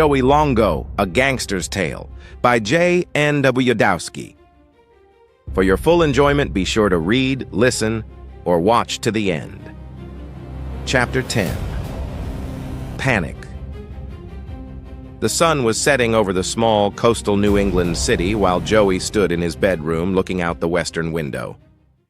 Longo, A Gangster's Tale by Wdowski. For your full enjoyment, be sure to read, listen, or watch to the end. Chapter 10. Panic. The sun was setting over the small coastal New England city while Joey stood in his bedroom looking out the western window.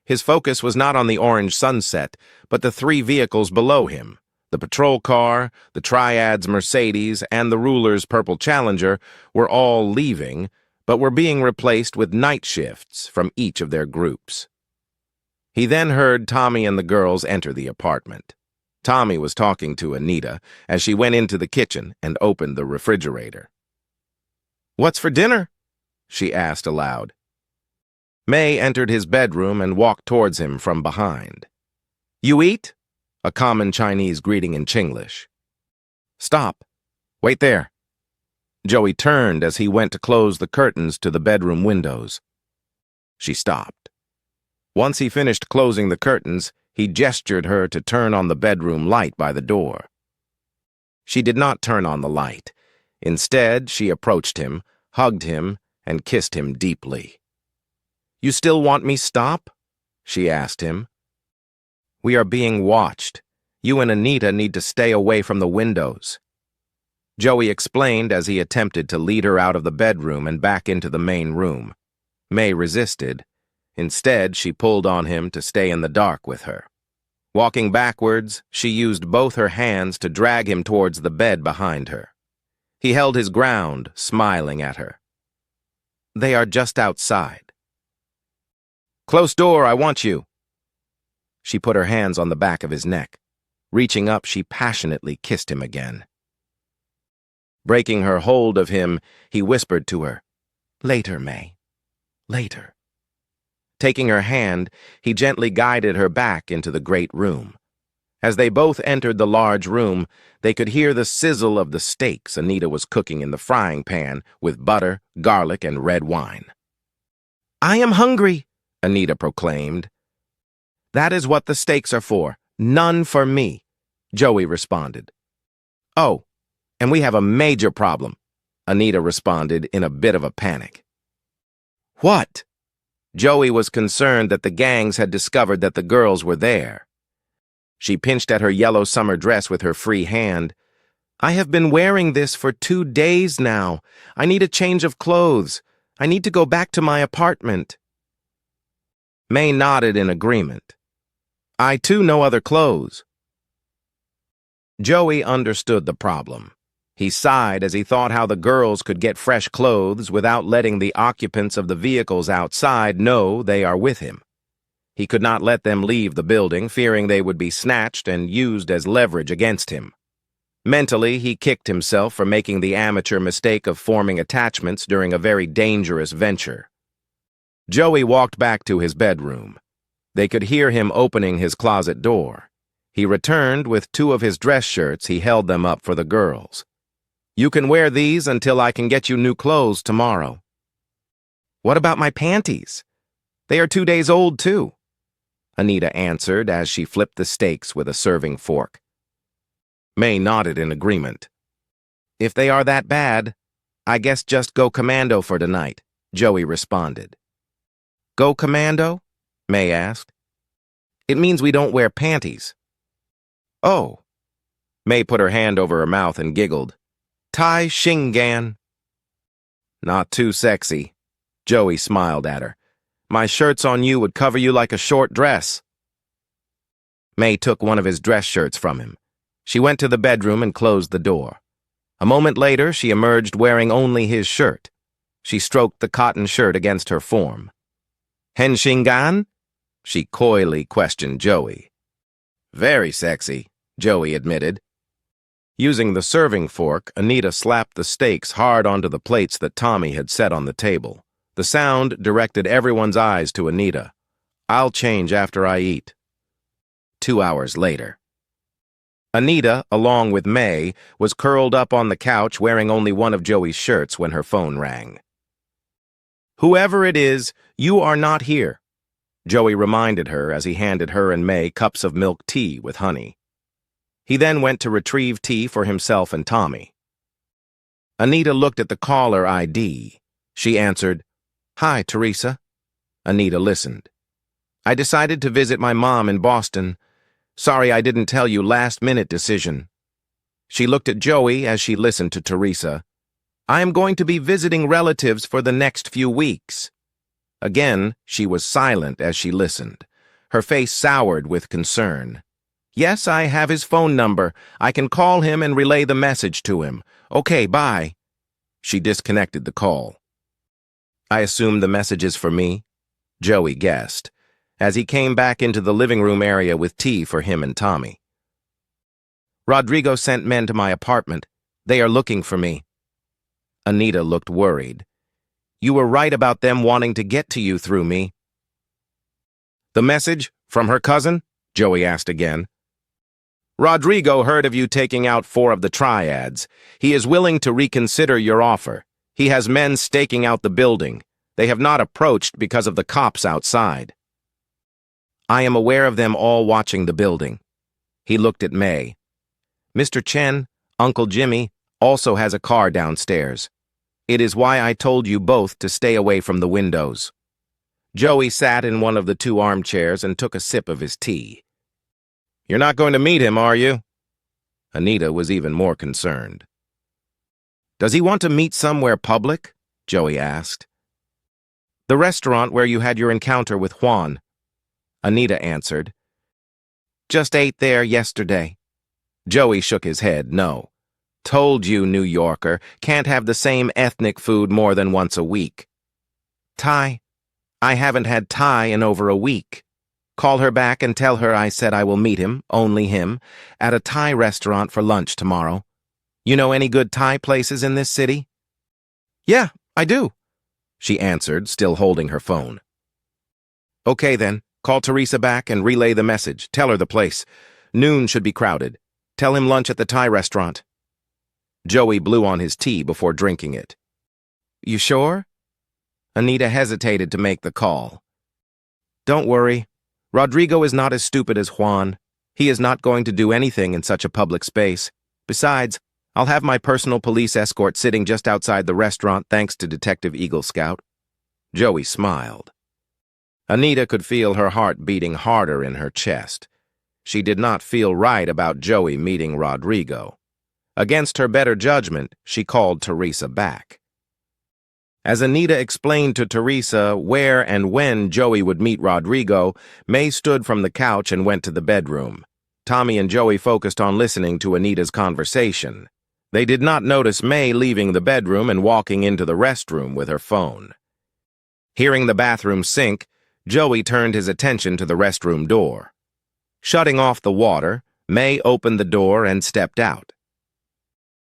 His focus was not on the orange sunset, but the three vehicles below him. The patrol car, the Triad's Mercedes, and the Ruler's purple Challenger were all leaving, but were being replaced with night shifts from each of their groups. He then heard Tommy and the girls enter the apartment. Tommy was talking to Anita as she went into the kitchen and opened the refrigerator. "What's for dinner?" she asked aloud. May entered his bedroom and walked towards him from behind. "You eat?" A common Chinese greeting in Chinglish. "Stop. Wait there." Joey turned as he went to close the curtains to the bedroom windows. She stopped. Once he finished closing the curtains, he gestured her to turn on the bedroom light by the door. She did not turn on the light. Instead, she approached him, hugged him, and kissed him deeply. "You still want me stop?" she asked him. "We are being watched. You and Anita need to stay away from the windows," Joey explained as he attempted to lead her out of the bedroom and back into the main room. May resisted. Instead, she pulled on him to stay in the dark with her. Walking backwards, she used both her hands to drag him towards the bed behind her. He held his ground, smiling at her. "They are just outside." "Close door, I want you." She put her hands on the back of his neck. Reaching up, she passionately kissed him again. Breaking her hold of him, he whispered to her, "Later, May. Later." Taking her hand, he gently guided her back into the great room. As they both entered the large room, they could hear the sizzle of the steaks Anita was cooking in the frying pan with butter, garlic, and red wine. "I am hungry," Anita proclaimed. "That is what the steaks are for. None for me," Joey responded. "Oh, and we have a major problem," Anita responded in a bit of a panic. "What?" Joey was concerned that the gangs had discovered that the girls were there. She pinched at her yellow summer dress with her free hand. "I have been wearing this for 2 days now. I need a change of clothes. I need to go back to my apartment." May nodded in agreement. "I too know other clothes." Joey understood the problem. He sighed as he thought how the girls could get fresh clothes without letting the occupants of the vehicles outside know they are with him. He could not let them leave the building, fearing they would be snatched and used as leverage against him. Mentally, he kicked himself for making the amateur mistake of forming attachments during a very dangerous venture. Joey walked back to his bedroom. They could hear him opening his closet door. He returned with 2 of his dress shirts. He held them up for the girls. "You can wear these until I can get you new clothes tomorrow." "What about my panties? They are 2 days old, too," Anita answered as she flipped the steaks with a serving fork. May nodded in agreement. "If they are that bad, I guess just go commando for tonight," Joey responded. "Go commando?" May asked. "It means we don't wear panties." "Oh." May put her hand over her mouth and giggled. "Tai Shingan." "Not too sexy." Joey smiled at her. "My shirts on you would cover you like a short dress." May took one of his dress shirts from him. She went to the bedroom and closed the door. A moment later, she emerged wearing only his shirt. She stroked the cotton shirt against her form. "Henshingan?" she coyly questioned Joey. "Very sexy," Joey admitted. Using the serving fork, Anita slapped the steaks hard onto the plates that Tommy had set on the table. The sound directed everyone's eyes to Anita. "I'll change after I eat." 2 hours later. Anita, along with May, was curled up on the couch wearing only one of Joey's shirts when her phone rang. "Whoever it is, you are not here," Joey reminded her as he handed her and May cups of milk tea with honey. He then went to retrieve tea for himself and Tommy. Anita looked at the caller ID. She answered, "Hi, Teresa." Anita listened. "I decided to visit my mom in Boston. Sorry I didn't tell you, last-minute decision." She looked at Joey as she listened to Teresa. "I am going to be visiting relatives for the next few weeks." Again, she was silent as she listened. Her face soured with concern. "Yes, I have his phone number. I can call him and relay the message to him. Okay, bye." She disconnected the call. "I assume the message is for me?" Joey guessed, as he came back into the living room area with tea for him and Tommy. "Rodrigo sent men to my apartment. They are looking for me." Anita looked worried. "You were right about them wanting to get to you through me." "The message? From her cousin?" Joey asked again. "Rodrigo heard of you taking out 4 of the triads. He is willing to reconsider your offer. He has men staking out the building. They have not approached because of the cops outside." "I am aware of them all watching the building." He looked at May. "Mr. Chen, Uncle Jimmy, also has a car downstairs. It is why I told you both to stay away from the windows." Joey sat in one of the 2 armchairs and took a sip of his tea. "You're not going to meet him, are you?" Anita was even more concerned. "Does he want to meet somewhere public?" Joey asked. "The restaurant where you had your encounter with Juan." Anita answered. "Just ate there yesterday." Joey shook his head, no. "Told you, New Yorker, can't have the same ethnic food more than once a week." "Thai? I haven't had Thai in over a week. Call her back and tell her I said I will meet him, only him, at a Thai restaurant for lunch tomorrow. You know any good Thai places in this city?" "Yeah, I do," she answered, still holding her phone. "Okay then, call Teresa back and relay the message. Tell her the place. Noon should be crowded. Tell him lunch at the Thai restaurant." Joey blew on his tea before drinking it. "You sure?" Anita hesitated to make the call. "Don't worry. Rodrigo is not as stupid as Juan. He is not going to do anything in such a public space. Besides, I'll have my personal police escort sitting just outside the restaurant thanks to Detective Eagle Scout." Joey smiled. Anita could feel her heart beating harder in her chest. She did not feel right about Joey meeting Rodrigo. Against her better judgment, she called Teresa back. As Anita explained to Teresa where and when Joey would meet Rodrigo, May stood from the couch and went to the bedroom. Tommy and Joey focused on listening to Anita's conversation. They did not notice May leaving the bedroom and walking into the restroom with her phone. Hearing the bathroom sink, Joey turned his attention to the restroom door. Shutting off the water, May opened the door and stepped out.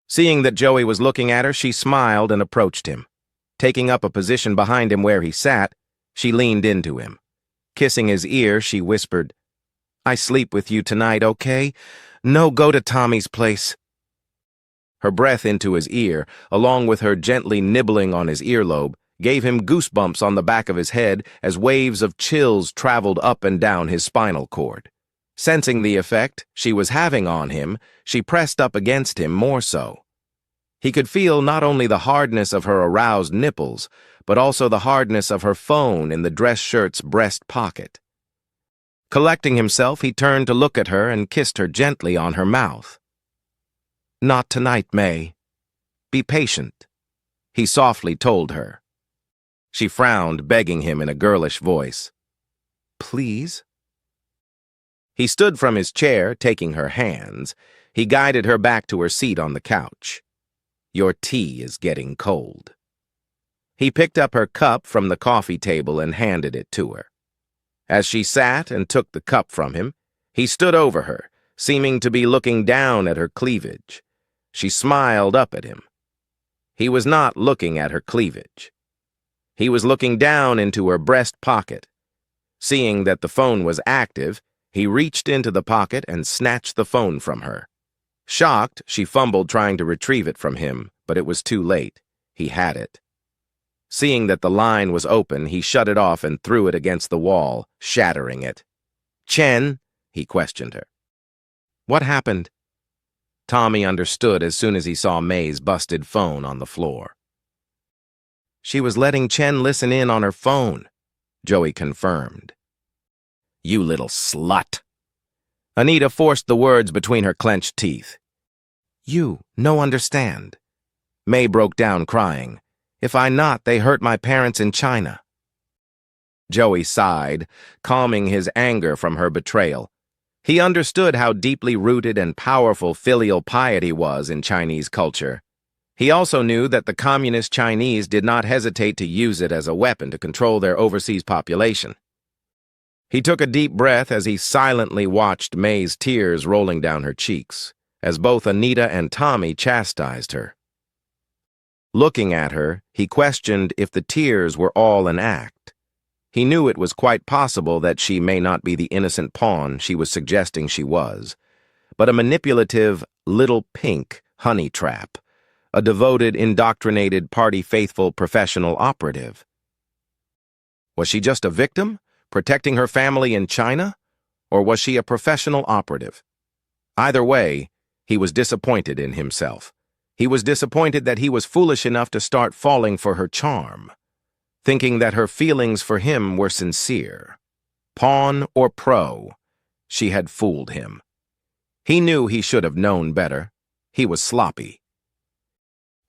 Seeing that Joey was looking at her, she smiled and approached him. Taking up a position behind him where he sat, she leaned into him. Kissing his ear, she whispered, "I sleep with you tonight, okay? No, go to Tommy's place." Her breath into his ear, along with her gently nibbling on his earlobe, gave him goosebumps on the back of his head as waves of chills traveled up and down his spinal cord. Sensing the effect she was having on him, she pressed up against him more so. He could feel not only the hardness of her aroused nipples, but also the hardness of her phone in the dress shirt's breast pocket. Collecting himself, he turned to look at her and kissed her gently on her mouth. "Not tonight, May. Be patient," he softly told her. She frowned, begging him in a girlish voice. "Please?" He stood from his chair, taking her hands. He guided her back to her seat on the couch. "Your tea is getting cold." He picked up her cup from the coffee table and handed it to her. As she sat and took the cup from him, he stood over her, seeming to be looking down at her cleavage. She smiled up at him. He was not looking at her cleavage. He was looking down into her breast pocket. Seeing that the phone was active, he reached into the pocket and snatched the phone from her. Shocked, she fumbled trying to retrieve it from him, but it was too late. He had it. Seeing that the line was open, he shut it off and threw it against the wall, shattering it. "Chen?" he questioned her. "What happened?" Tommy understood as soon as he saw May's busted phone on the floor. She was letting Chen listen in on her phone, Joey confirmed. You little slut. Anita forced the words between her clenched teeth. You no understand. May broke down crying. If I not, they hurt my parents in China. Joey sighed, calming his anger from her betrayal. He understood how deeply rooted and powerful filial piety was in Chinese culture. He also knew that the communist Chinese did not hesitate to use it as a weapon to control their overseas population. He took a deep breath as he silently watched May's tears rolling down her cheeks, as both Anita and Tommy chastised her. Looking at her, he questioned if the tears were all an act. He knew it was quite possible that she may not be the innocent pawn she was suggesting she was, but a manipulative, little pink honey trap, a devoted, indoctrinated, party-faithful professional operative. Was she just a victim, protecting her family in China, or was she a professional operative? Either way, he was disappointed in himself. He was disappointed that he was foolish enough to start falling for her charm, thinking that her feelings for him were sincere. Pawn or pro, she had fooled him. He knew he should have known better. He was sloppy.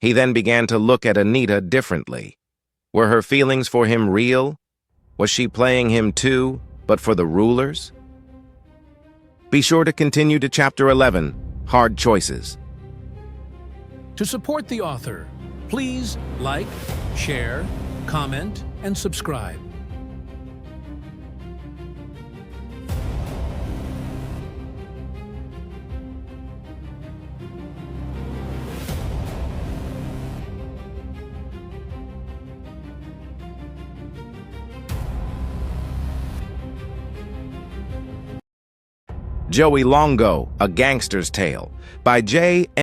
He then began to look at Anita differently. Were her feelings for him real? Was she playing him too, but for the rulers? Be sure to continue to Chapter 11, Hard Choices. To support the author, please like, share, comment, and subscribe. Joey Longo, A Gangster's Tale, by J.